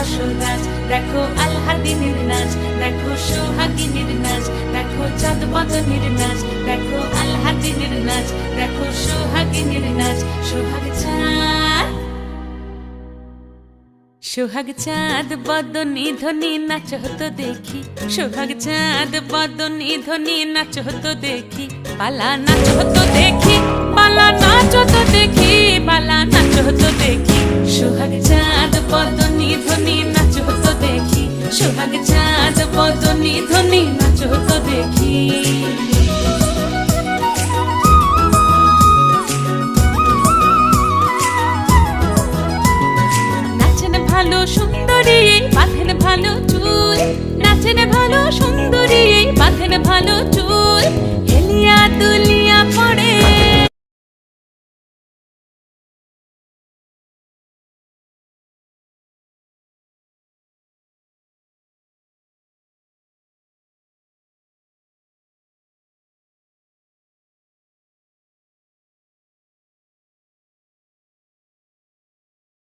রসরাজ, দেখো আলহাদিনের নাচ, দেখো সোহাগিনীর নাচ, দেখো চাঁদ বদনের নাচ, দেখো আলহাদিনের নাচ, দেখো সোহাগিনীর নাচ। সোহাগ চাঁদ, সোহাগ চাঁদ বদনী ধ্বনি নাচ হতো দেখি, সোহাগ চাঁদ বদনী ধ্বনি নাচ হতো দেখি, পালা নাচ হতো দেখি, পালা নাচ হতো দেখি, পালা নাচ হতো দেখি। সোহাগ চাঁদ বদনী ধ্বনি নাচ হতো দেখি, সোহাগ চাঁদ বদনী ধ্বনি নাচ হতো দেখি। ভালো সুন্দরী বাঁধেন ভালো চুল, নাচেন ভালো সুন্দরী বাঁধেন ভালো চুল, হেলিয়া দুলিয়া